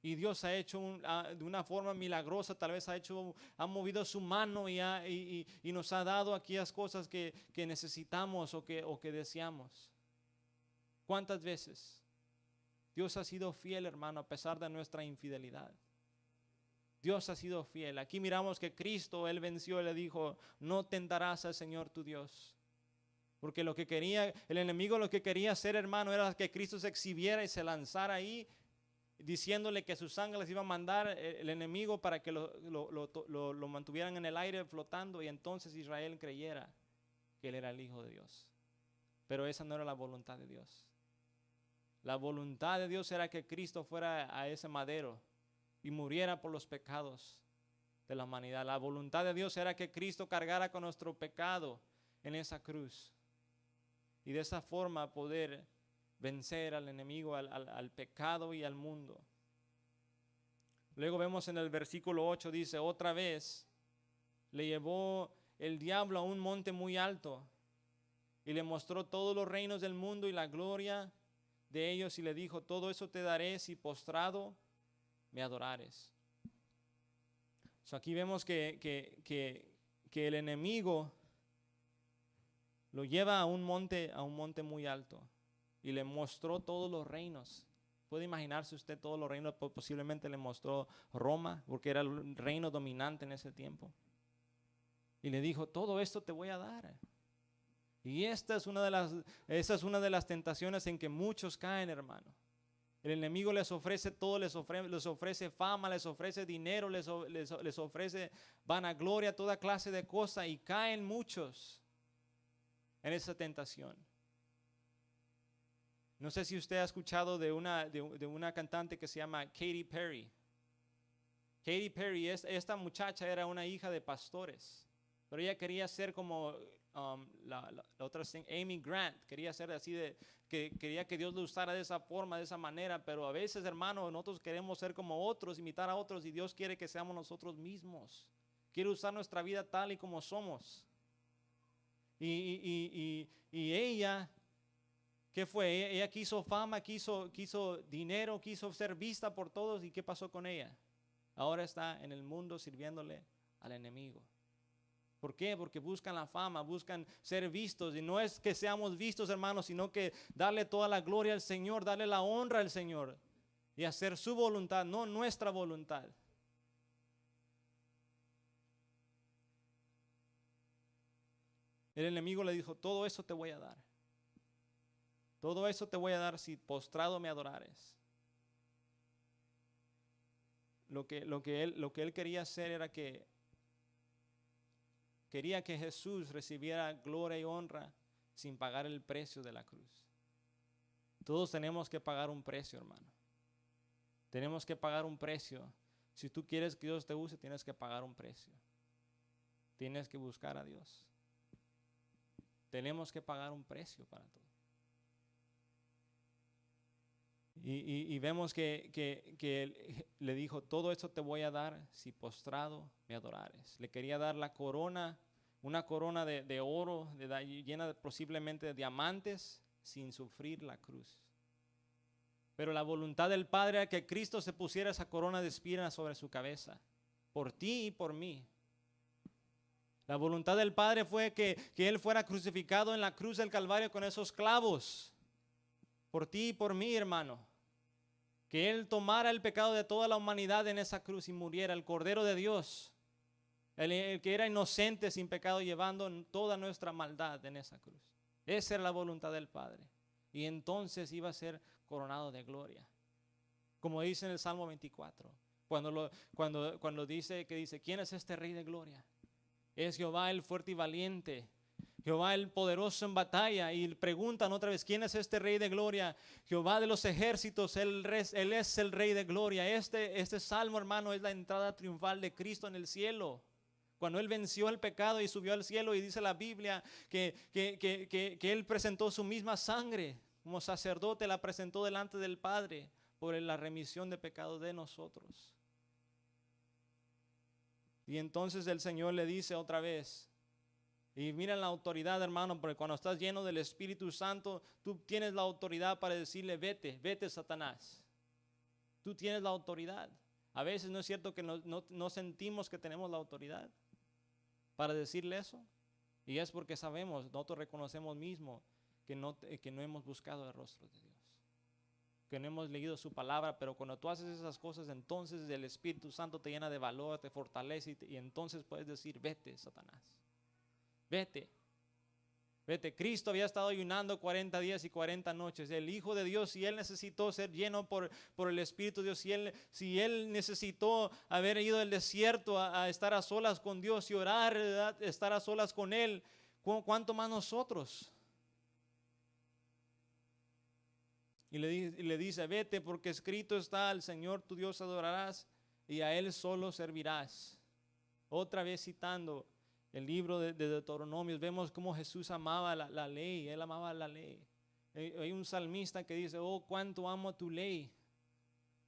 Y Dios ha hecho de una forma milagrosa, tal vez ha movido su mano y nos ha dado aquellas cosas que necesitamos o que deseamos. ¿Cuántas veces? Dios ha sido fiel, hermano, a pesar de nuestra infidelidad. Dios ha sido fiel. Aquí miramos que Cristo, Él venció y le dijo, no tentarás al Señor tu Dios. Porque lo que quería, el enemigo lo que quería hacer, hermano, era que Cristo se exhibiera y se lanzara ahí, diciéndole que sus ángeles iban a mandar el enemigo para que lo mantuvieran en el aire flotando, y entonces Israel creyera que Él era el Hijo de Dios. Pero esa no era la voluntad de Dios. La voluntad de Dios era que Cristo fuera a ese madero y muriera por los pecados de la humanidad. La voluntad de Dios era que Cristo cargara con nuestro pecado en esa cruz. Y de esa forma poder vencer al enemigo, al pecado y al mundo. Luego vemos en el versículo 8, dice, otra vez le llevó el diablo a un monte muy alto y le mostró todos los reinos del mundo y la gloria de ellos, y le dijo, todo eso te daré si postrado me adorares. Aquí vemos que el enemigo lo lleva a un monte muy alto y le mostró todos los reinos. Puede imaginarse usted todos los reinos. Posiblemente le mostró Roma, porque era el reino dominante en ese tiempo. Y le dijo, todo esto te voy a dar. Y esta es una de las tentaciones en que muchos caen, hermano. El enemigo les ofrece todo, les ofrece fama, les ofrece dinero, les ofrece vanagloria, toda clase de cosas, y caen muchos en esa tentación. No sé si usted ha escuchado de una cantante que se llama Katy Perry. Katy Perry, esta muchacha era una hija de pastores, pero ella quería ser como la otra, Amy Grant, quería ser así, quería que Dios lo usara de esa forma, de esa manera, pero a veces, hermano, nosotros queremos ser como otros, imitar a otros, y Dios quiere que seamos nosotros mismos. Quiere usar nuestra vida tal y como somos. Y ella, ¿qué fue? Ella quiso fama, quiso dinero, quiso ser vista por todos. ¿Y qué pasó con ella? Ahora está en el mundo sirviéndole al enemigo. ¿Por qué? Porque buscan la fama, buscan ser vistos. Y no es que seamos vistos, hermanos, sino que darle toda la gloria al Señor, darle la honra al Señor y hacer su voluntad, no nuestra voluntad. El enemigo le dijo, todo eso te voy a dar. Todo eso te voy a dar si postrado me adorares. Lo que él quería hacer era que quería que Jesús recibiera gloria y honra sin pagar el precio de la cruz. Todos tenemos que pagar un precio, hermano. Tenemos que pagar un precio. Si tú quieres que Dios te use, tienes que pagar un precio. Tienes que buscar a Dios. Tenemos que pagar un precio para todo. Y vemos que él le dijo, todo esto te voy a dar si postrado me adorares. Le quería dar la corona, una corona de oro, llena posiblemente de diamantes, sin sufrir la cruz. Pero la voluntad del Padre era que Cristo se pusiera esa corona de espinas sobre su cabeza, por ti y por mí. La voluntad del Padre fue que Él fuera crucificado en la cruz del Calvario con esos clavos, por ti y por mí, hermano. Que Él tomara el pecado de toda la humanidad en esa cruz y muriera, el Cordero de Dios, el que era inocente sin pecado, llevando toda nuestra maldad en esa cruz. Esa era la voluntad del Padre. Y entonces iba a ser coronado de gloria. Como dice en el Salmo 24, cuando dice, ¿quién es este Rey de gloria? Es Jehová el fuerte y valiente, Jehová el poderoso en batalla. Y preguntan otra vez, ¿quién es este Rey de gloria? Jehová de los ejércitos, Él es el Rey de gloria. Este salmo, hermano, es la entrada triunfal de Cristo en el cielo. Cuando Él venció el pecado y subió al cielo, y dice la Biblia que Él presentó su misma sangre como sacerdote, la presentó delante del Padre por la remisión de pecados de nosotros. Y entonces el Señor le dice otra vez, y miren la autoridad, hermano, porque cuando estás lleno del Espíritu Santo, tú tienes la autoridad para decirle, vete, Satanás. Tú tienes la autoridad. A veces no es cierto que no sentimos que tenemos la autoridad para decirle eso. Y es porque sabemos, nosotros reconocemos mismo que no hemos buscado el rostro de Dios, que no hemos leído su palabra. Pero cuando tú haces esas cosas, entonces el Espíritu Santo te llena de valor, te fortalece, y entonces puedes decir, vete, Satanás. Vete. Cristo había estado ayunando 40 días y 40 noches. El Hijo de Dios, si Él necesitó ser lleno por el Espíritu de Dios, si él necesitó haber ido al desierto a estar a solas con Dios y orar, ¿verdad? Estar a solas con Él, ¿cuánto más nosotros? Y le dice, vete, porque escrito está, al Señor tu Dios adorarás y a Él solo servirás. Otra vez citando el libro de Deuteronomios, vemos cómo Jesús amaba la ley. Él amaba la ley. Hay un salmista que dice, oh, cuánto amo tu ley.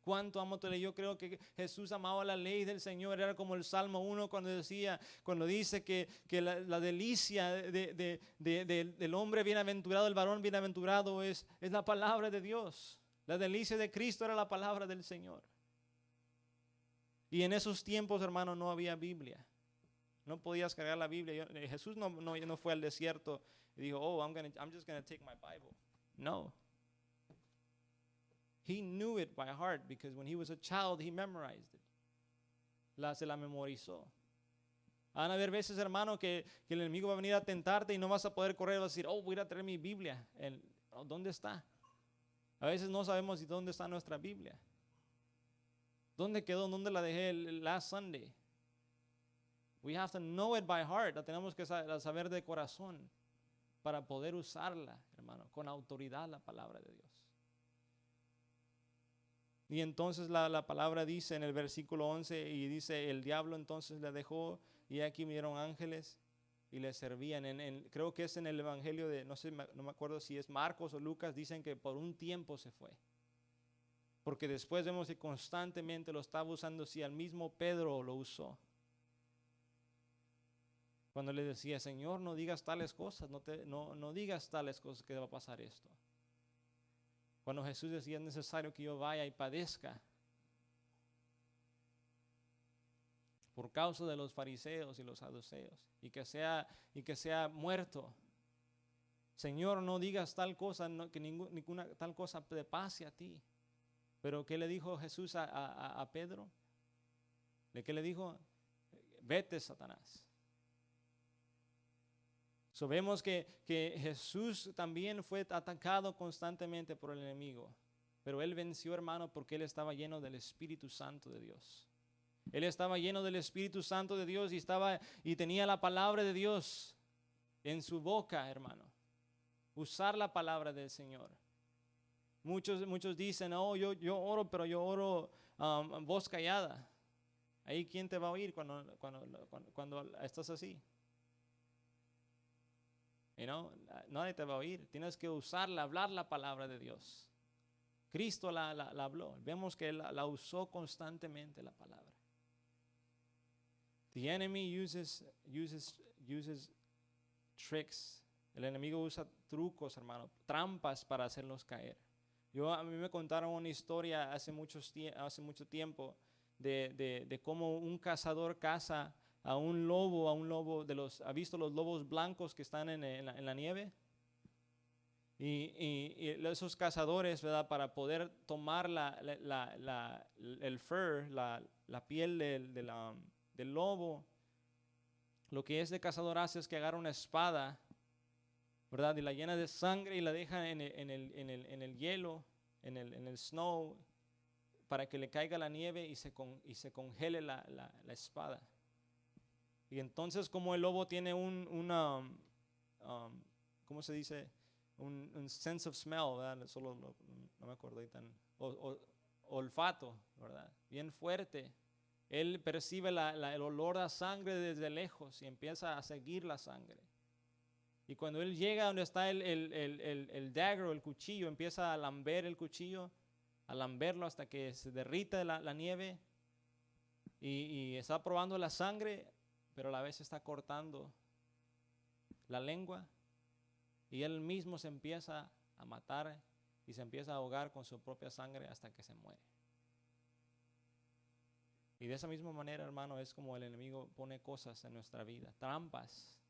Cuánto amo tu ley. Yo creo que Jesús amaba la ley del Señor. Era como el Salmo 1 cuando dice que la delicia del hombre bienaventurado, el varón bienaventurado es la palabra de Dios. La delicia de Cristo era la palabra del Señor. Y en esos tiempos, hermano, no había Biblia. No podías cargar la Biblia. Jesús no fue al desierto y dijo, oh, I'm just going to take my Bible. No. He knew it by heart because when he was a child, he memorized it. Se la memorizó. Van a haber veces, hermano, que el enemigo va a venir a tentarte y no vas a poder correr. Vas a decir, oh, voy a ir a traer mi Biblia. ¿Dónde está? A veces no sabemos dónde está nuestra Biblia. ¿Dónde quedó? ¿Dónde la dejé el last Sunday? We have to know it by heart. La tenemos que saber de corazón para poder usarla, hermano, con autoridad, la palabra de Dios. Y entonces la palabra dice en el versículo 11, y dice, el diablo entonces le dejó, y aquí vinieron ángeles y le servían. Creo que es en el evangelio de, no me acuerdo si es Marcos o Lucas, dicen que por un tiempo se fue. Porque después vemos que constantemente lo estaba usando, si al mismo Pedro lo usó. Cuando le decía, Señor, no digas tales cosas, no digas tales cosas, que va a pasar esto. Cuando Jesús decía, es necesario que yo vaya y padezca por causa de los fariseos y los saduceos, y que sea muerto. Señor, no digas tal cosa, que ninguna tal cosa te pase a ti. Pero ¿qué le dijo Jesús a Pedro? ¿Qué le dijo? Vete, Satanás. Vemos que Jesús también fue atacado constantemente por el enemigo, pero Él venció, hermano, porque Él estaba lleno del Espíritu Santo de Dios. Él estaba lleno del Espíritu Santo de Dios y tenía la palabra de Dios en su boca, hermano. Usar la palabra del Señor. Muchos dicen, oh, yo oro, pero yo oro voz callada. Ahí, ¿quién te va a oír cuando estás así? Nadie te va a oír. Tienes que usarla, hablar la palabra de Dios. Cristo la habló. Vemos que la usó constantemente, la palabra. The enemy uses tricks. El enemigo usa trucos, hermano, trampas para hacerlos caer. A mí me contaron una historia hace mucho tiempo de cómo un cazador caza a un lobo ¿ha visto los lobos blancos que están en la nieve? Y esos cazadores, ¿verdad? Para poder tomar el fur, la piel del lobo, lo que este cazador hace es que agarra una espada, ¿verdad? Y la llena de sangre y la deja en el hielo, en el snow, para que le caiga la nieve y se congele la espada. Y entonces, como el lobo tiene ¿cómo se dice? Un sense of smell, ¿verdad? Solo no me acuerdo ahí olfato, ¿verdad? Bien fuerte. Él percibe el olor a sangre desde lejos y empieza a seguir la sangre. Y cuando él llega donde está el dagger o el cuchillo, empieza a lamber el cuchillo, a lamberlo hasta que se derrita la nieve y está probando la sangre, pero a la vez está cortando la lengua y él mismo se empieza a matar y se empieza a ahogar con su propia sangre hasta que se muere. Y de esa misma manera, hermano, es como el enemigo pone cosas en nuestra vida, trampas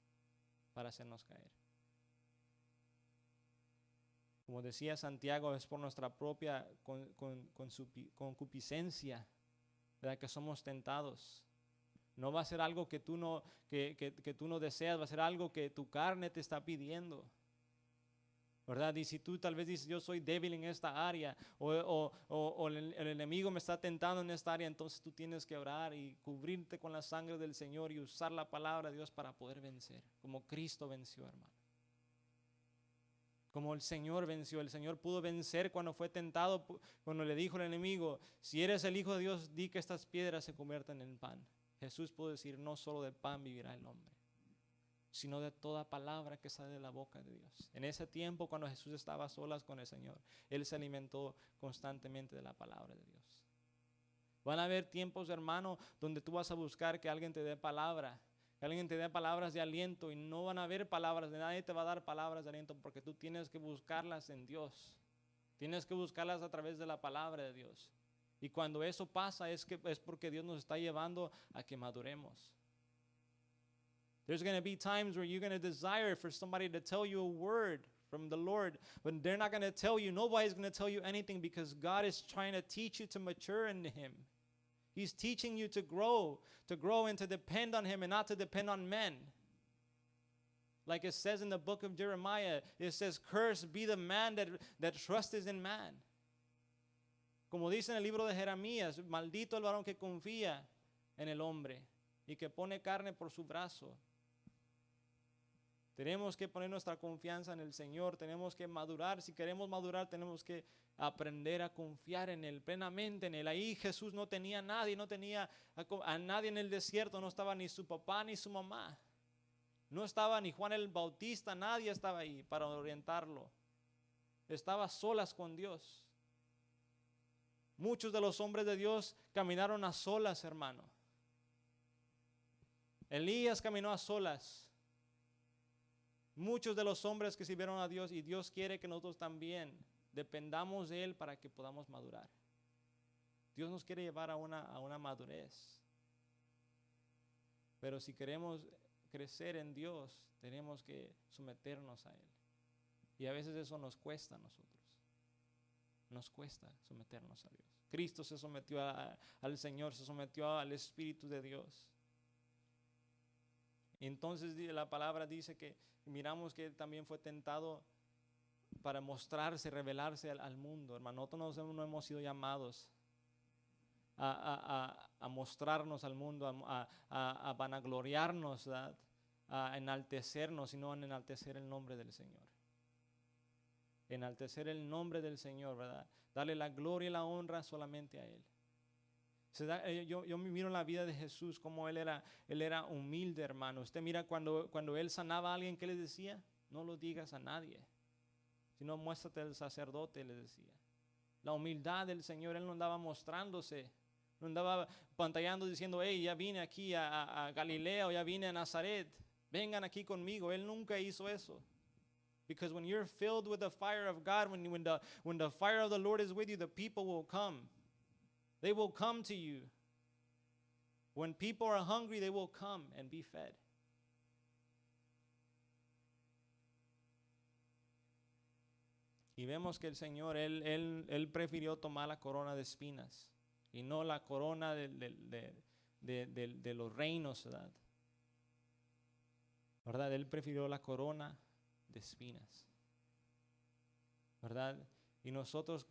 para hacernos caer. Como decía Santiago, es por nuestra propia concupiscencia, ¿verdad?, que somos tentados. No va a ser algo que tú no deseas, va a ser algo que tu carne te está pidiendo, ¿verdad? Y si tú tal vez dices, yo soy débil en esta área, o el enemigo me está tentando en esta área, entonces tú tienes que orar y cubrirte con la sangre del Señor y usar la palabra de Dios para poder vencer, como Cristo venció, hermano. Como el Señor venció. El Señor pudo vencer cuando fue tentado, cuando le dijo al enemigo, si eres el Hijo de Dios, di que estas piedras se conviertan en pan. Jesús pudo decir, no solo de pan vivirá el hombre, sino de toda palabra que sale de la boca de Dios. En ese tiempo, cuando Jesús estaba a solas con el Señor, Él se alimentó constantemente de la palabra de Dios. Van a haber tiempos, hermano, donde tú vas a buscar que alguien te dé palabra, que alguien te dé palabras de aliento, y no van a haber palabras, de nadie te va a dar palabras de aliento, porque tú tienes que buscarlas en Dios. Tienes que buscarlas a través de la palabra de Dios. Y cuando eso pasa es porque Dios nos está llevando a que maduremos. There's going to be times where you're going to desire for somebody to tell you a word from the Lord, but they're not going to tell you. Nobody's going to tell you anything, because God is trying to teach you to mature in Him. He's teaching you to grow and to depend on Him and not to depend on men. Like it says in the book of Jeremiah, it says, cursed be the man that trusts in man. Como dice en el libro de Jeremías, maldito el varón que confía en el hombre y que pone carne por su brazo. Tenemos que poner nuestra confianza en el Señor, tenemos que madurar. Si queremos madurar, tenemos que aprender a confiar en Él, plenamente en Él. Ahí Jesús no tenía a nadie, no tenía a nadie en el desierto, no estaba ni su papá ni su mamá. No estaba ni Juan el Bautista, nadie estaba ahí para orientarlo. Estaba a solas con Dios. Muchos de los hombres de Dios caminaron a solas, hermano. Elías caminó a solas. Muchos de los hombres que sirvieron a Dios, y Dios quiere que nosotros también dependamos de Él para que podamos madurar. Dios nos quiere llevar a una madurez. Pero si queremos crecer en Dios, tenemos que someternos a Él. Y a veces eso nos cuesta a nosotros. Nos cuesta someternos a Dios. Cristo se sometió al Señor, se sometió al Espíritu de Dios. Y entonces la palabra dice que miramos que Él también fue tentado para mostrarse, revelarse al mundo. Hermano, nosotros no hemos sido llamados a mostrarnos al mundo, a vanagloriarnos, ¿verdad?, a enaltecernos, sino a enaltecer el nombre del Señor. Enaltecer el nombre del Señor, ¿verdad? Darle la gloria y la honra solamente a Él. Yo miro la vida de Jesús, como Él era humilde, hermano. Usted mira cuando Él sanaba a alguien, ¿qué le decía? No lo digas a nadie, sino muéstrate al sacerdote, le decía. La humildad del Señor, Él no andaba mostrándose, no andaba pantallando diciendo, hey, ya vine aquí a Galilea, o ya vine a Nazaret, vengan aquí conmigo. Él nunca hizo eso. Because when you're filled with the fire of God, when the fire of the Lord is with you, the people will come. They will come to you. When people are hungry, they will come and be fed. Y vemos que el Señor, Él prefirió tomar la corona de espinas y no la corona de los reinos, ¿verdad? ¿Verdad? Él prefirió la corona de espinas, ¿verdad? Y nosotros,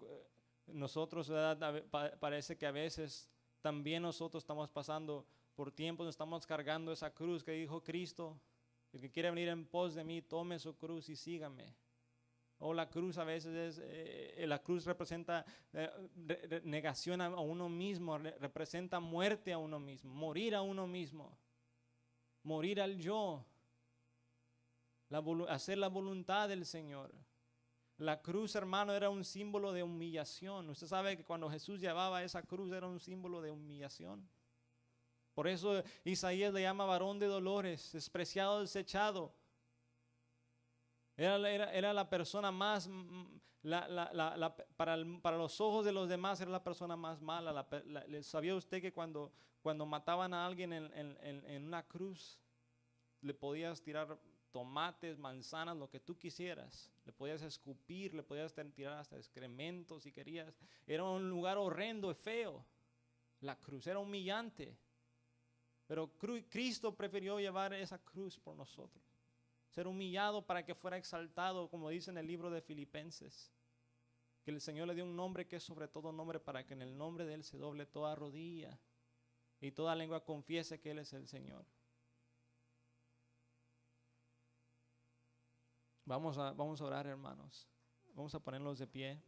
¿verdad?, parece que a veces también nosotros estamos pasando por tiempos, estamos cargando esa cruz que dijo Cristo. El que quiere venir en pos de mí, tome su cruz y sígame. O la cruz a veces la cruz representa negación a uno mismo, representa muerte a uno mismo, morir a uno mismo, morir al yo, hacer la voluntad del Señor. La cruz, hermano, era un símbolo de humillación. Usted sabe que cuando Jesús llevaba esa cruz era un símbolo de humillación. Por eso Isaías le llama varón de dolores, despreciado, desechado. Era la persona más, para los ojos de los demás era la persona más mala. ¿Sabía usted que cuando mataban a alguien en una cruz, le podías tirar tomates, manzanas, lo que tú quisieras? Le podías escupir, le podías tirar hasta excrementos si querías. Era un lugar horrendo y feo. La cruz era humillante. Pero Cristo prefirió llevar esa cruz por nosotros. Ser humillado para que fuera exaltado, como dice en el libro de Filipenses. Que el Señor le dio un nombre que es sobre todo nombre, para que en el nombre de Él se doble toda rodilla y toda lengua confiese que Él es el Señor. Vamos a orar, hermanos. Vamos a ponernos de pie.